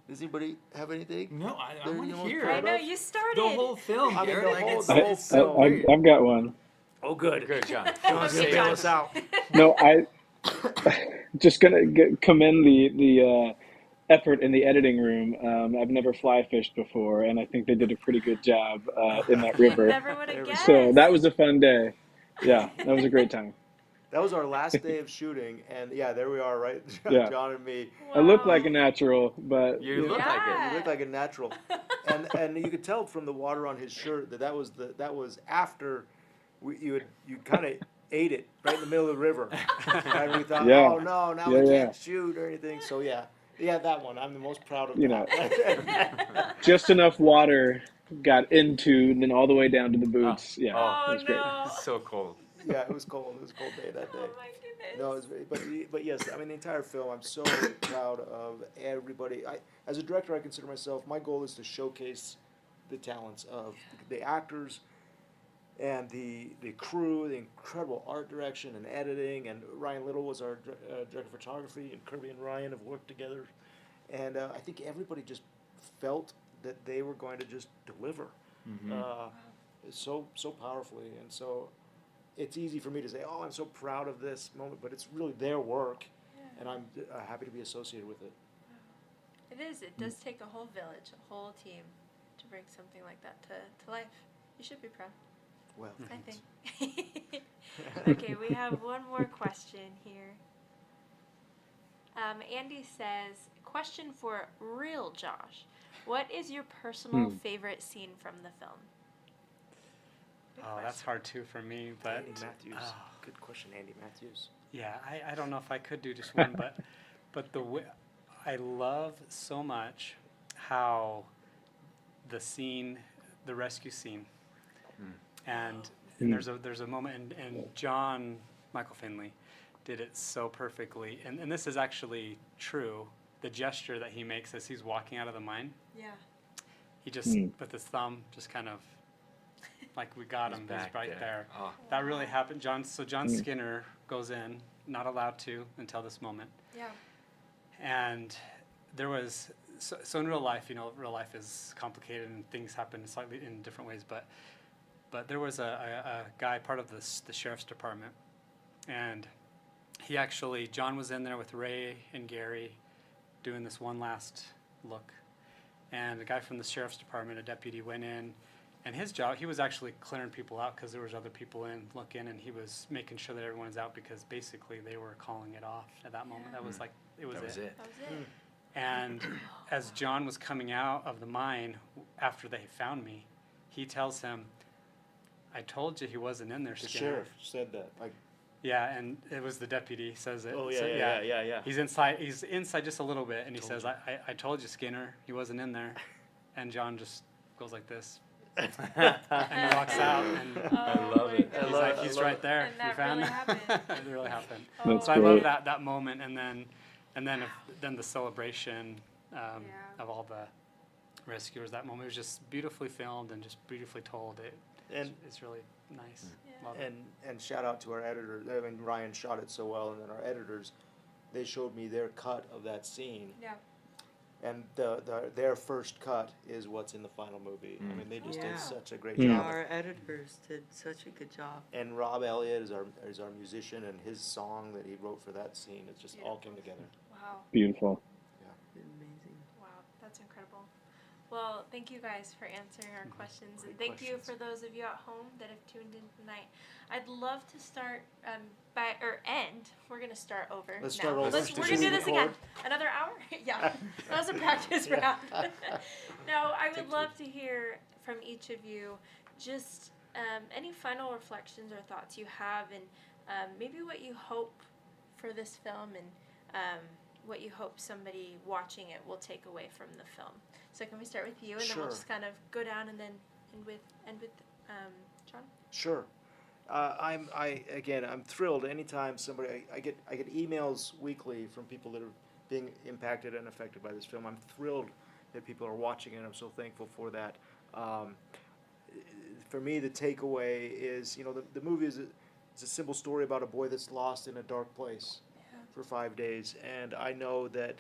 Does anybody have anything? No, I want to most hear. proud I know, of? you started. The whole film, I mean, Garrett. the whole It's so film. great. I've got one. Oh, good. Good, John. John's gonna bail us out. No, I just gonna commend the effort in the editing room. I've never fly fished before, and I think they did a pretty good job in that river. Never would have guessed. So that was a fun day. Yeah, that was a great time. That was our last day of shooting, and there we are, right? Yeah. John and me. I look like a natural, but You look like it. You look like a natural, and you could tell from the water on his shirt that was after you kind of ate it right in the middle of the river, and we thought, Yeah. oh no, now Yeah, we yeah. can't shoot or anything. So yeah, that one I'm the most proud of. You that. just enough water got into, and then all the way down to the boots. Yeah, Oh, it was great. no. It's so cold. Yeah, it was cold. It was a cold day that day. Oh my goodness. No, it was but yes, I mean the entire film. I'm so proud of everybody. As a director, I consider myself. My goal is to showcase the talents of the actors and the crew, the incredible art direction and editing. And Ryan Little was our director of photography, and Kirby and Ryan have worked together. And I think everybody just felt that they were going to just deliver so powerfully, and so. It's easy for me to say, oh, I'm so proud of this moment, but it's really their work, and I'm happy to be associated with it. It is. It does take a whole village, a whole team to bring something like that to life. You should be proud. Well, I think. Okay, we have one more question here. Andy says, question for real Josh. What is your personal favorite scene from the film? Good Oh, that's question. hard too for me, but Andy Matthews. Good question, Andy Matthews. yeah, I don't know if I could do just one, but I love so much how the scene, the rescue scene, and there's a moment, and John Michael Finley did it so perfectly, and this is actually true. The gesture that he makes as he's walking out of the mine, Yeah. he just with his thumb just kind of like we got him. He's back right there. Oh. That really happened. John Skinner goes in, not allowed to until this moment. Yeah. And there was so in real life, real life is complicated and things happen slightly in different ways. But there was a guy, part of the sheriff's department, and John was in there with Ray and Gary, doing this one last look, and a guy from the sheriff's department, a deputy, went in, and his job, he was actually clearing people out because there was other people looking, and he was making sure that everyone's out because basically they were calling it off at that moment. That was it was it. That was it. And as John was coming out of the mine after they found me, he tells him, "I told you he wasn't in there, The Skinner." sheriff said that. Like, Yeah, and it was the deputy says it. oh So, yeah. He's inside just a little bit, and he Told says, I told you, Skinner, he wasn't in there. And John just goes like this. And he walks out, and I love it. he's like, he's right there. And that You found really him. happened. It really happened. That's So I love great. that moment, and then the celebration of all the rescuers. That moment was just beautifully filmed and just beautifully told. It's really nice. Yeah. Love it. and shout out to our editor. I mean, Ryan shot it so well, and then our editors, they showed me their cut of that scene, Yeah. and their first cut is what's in the final movie. I mean, they just Yeah. did such a great Mm. job. Our editors did such a good job. And Rob Elliott is our musician, and his song that he wrote for that scene, it just all came together. Wow. Beautiful. Amazing. Wow, that's incredible. Well, thank you guys for answering our questions, and Great thank you for those of you at home that have tuned in tonight. I'd love to start end. We're gonna start over. Let's now. start over. We're gonna do this again. Another hour? Yeah, that was a practice round. No, I would love to hear from each of you just any final reflections or thoughts you have, and maybe what you hope for this film, and what you hope somebody watching it will take away from the film. So can we start with you, and then we'll Sure. just kind of go down and then end with John? Sure. I'm thrilled anytime somebody I get emails weekly from people that are being impacted and affected by this film. I'm thrilled that people are watching it. I'm so thankful for that. For me, the takeaway is, the movie is it's a simple story about a boy that's lost in a dark place for 5 days, and I know that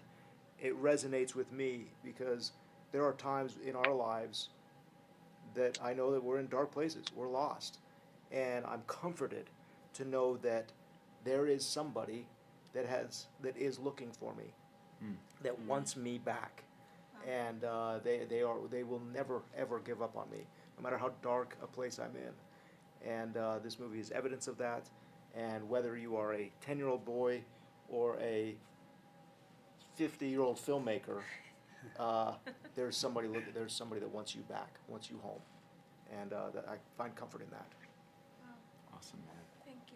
it resonates with me because there are times in our lives that I know that we're in dark places, we're lost. And I'm comforted to know that there is somebody that is looking for me, that wants me back, and they will never ever give up on me, no matter how dark a place I'm in. And this movie is evidence of that. And whether you are a 10-year-old boy or a 50-year-old filmmaker, there's somebody that wants you back, wants you home, and that I find comfort in that. Awesome, man. Thank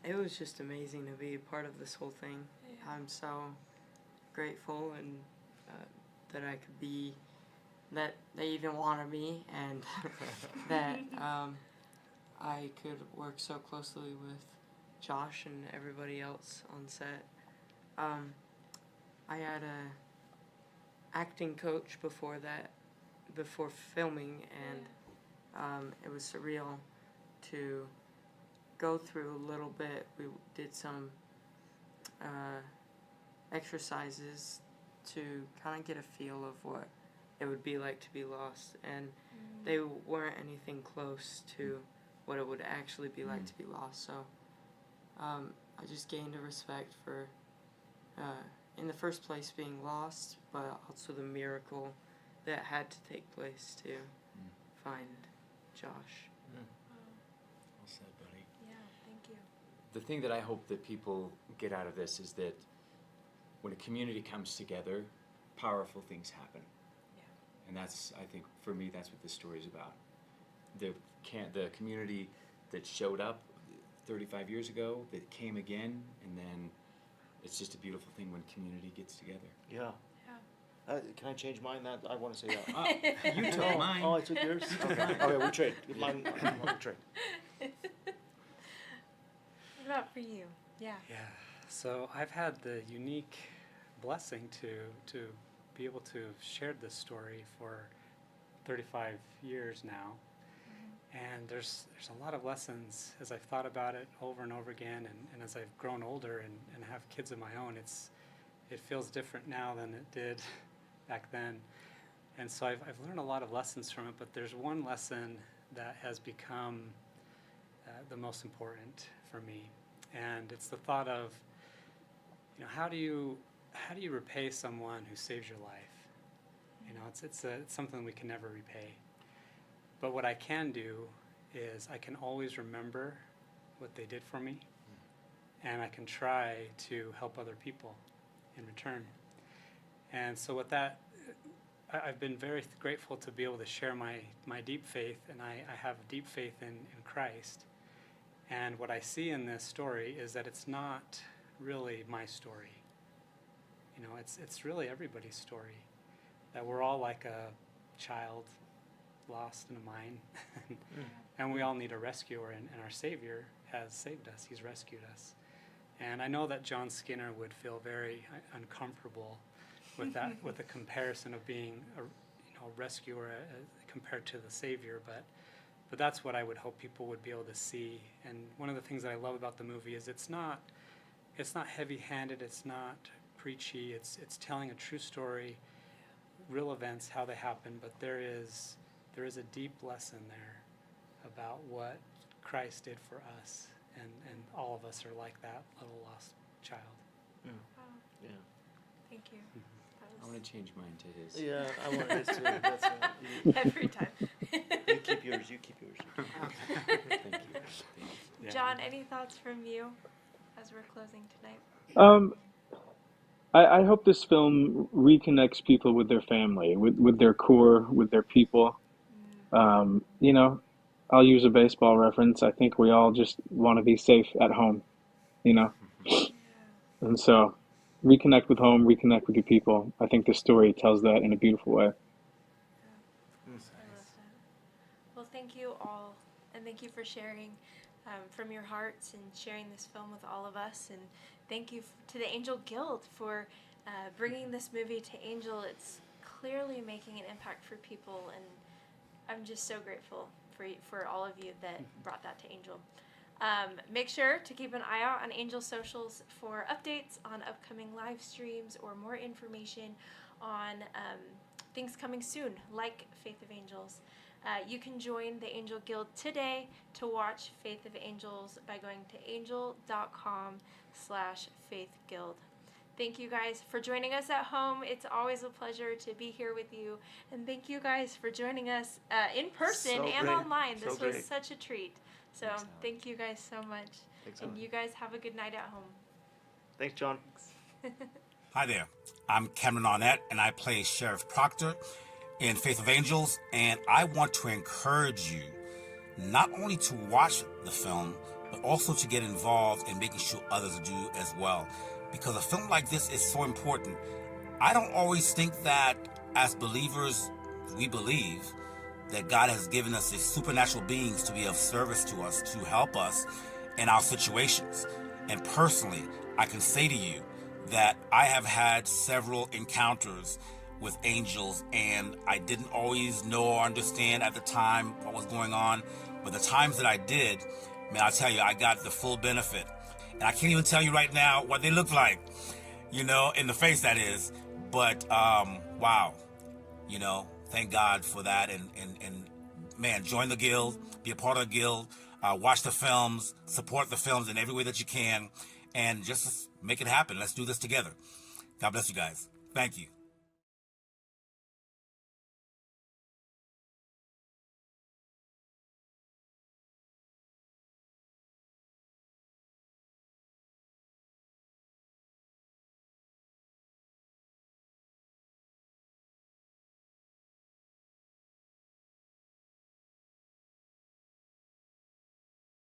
you. It was just amazing to be a part of this whole thing. Yeah. I'm so grateful and that I could be, that they even wanted me, and that I could work so closely with Josh and everybody else on set. I had a acting coach before filming, and it was surreal to go through a little bit. We did some exercises to kind of get a feel of what it would be like to be lost, and they weren't anything close to what it would actually be like to be lost. So I just gained a respect for, in the first place, being lost, but also the miracle that had to take place too. find Josh. Well said, buddy. Yeah, thank you. The thing that I hope that people get out of this is that when a community comes together, powerful things happen. Yeah. And that's, I think, for me, that's what this story is about. The community that showed up 35 years ago, that came again, and then it's just a beautiful thing when community gets together. Yeah. Can I change mine? That I want to say that. You took mine. Oh, I took yours. Okay, we trade. Mine. We trade. What about for you? Yeah. Yeah. So I've had the unique blessing to be able to have shared this story for 35 years now. And there's a lot of lessons as I've thought about it over and over again, and as I've grown older and have kids of my own, it feels different now than it did back then. And so I've learned a lot of lessons from it, but there's one lesson that has become the most important for me, and it's the thought of, how do you repay someone who saves your life? It's something we can never repay. But what I can do is I can always remember what they did for me, and I can try to help other people in return. And so with that, I've been very grateful to be able to share my deep faith, and I have deep faith in Christ. And what I see in this story is that it's not really my story. It's really everybody's story, that we're all like a child lost in a mine, and we all need a rescuer, and our Savior has saved us. He's rescued us. And I know that John Skinner would feel very uncomfortable with that, with the comparison of being a rescuer compared to the Savior, but that's what I would hope people would be able to see. And one of the things that I love about the movie is it's not heavy-handed, it's not preachy, it's telling a true story, real events, how they happen, but there is a deep lesson there about what Christ did for us, and all of us are like that little lost child. Yeah. Yeah. Thank you. I want to change mine to his. Yeah, I want his too. That's Every time. You keep yours. You keep yours. Thank you. Yeah. John, any thoughts from you as we're closing tonight? I hope this film reconnects people with their family, with their core, with their people. I'll use a baseball reference. I think we all just want to be safe at home, And so reconnect with home, reconnect with your people. I think this story tells that in a beautiful way. I love that. Well, thank you all, and thank you for sharing from your hearts and sharing this film with all of us. And thank you to the Angel Guild for bringing this movie to Angel. It's clearly making an impact for people, and I'm just so grateful for all of you that brought that to Angel. Make sure to keep an eye out on Angel socials for updates on upcoming live streams or more information on things coming soon, like Faith of Angels. You can join the Angel Guild today to watch Faith of Angels by going to angel.com/faithguild. Thank you guys for joining us at home. It's always a pleasure to be here with you. And thank you guys for joining us in person and great. online. This So was great. such a treat. So thank you guys so much. Thanks, And Ellen. you guys have a good night at home. Thanks, John. Hi there. I'm Cameron Arnett, and I play Sheriff Proctor in Faith of Angels. And I want to encourage you not only to watch the film, but also to get involved in making sure others do as well. Because a film like this is so important. I don't always think that as believers, we believe that God has given us these supernatural beings to be of service to us, to help us in our situations. And personally, I can say to you that I have had several encounters with angels, and I didn't always know or understand at the time what was going on. But the times that I did, man, I'll tell you, I got the full benefit. And I can't even tell you right now what they look like, in the face, that is. But, wow, thank God for that. And man, join the guild, be a part of the guild, watch the films, support the films in every way that you can, and just make it happen. Let's do this together. God bless you guys. Thank you.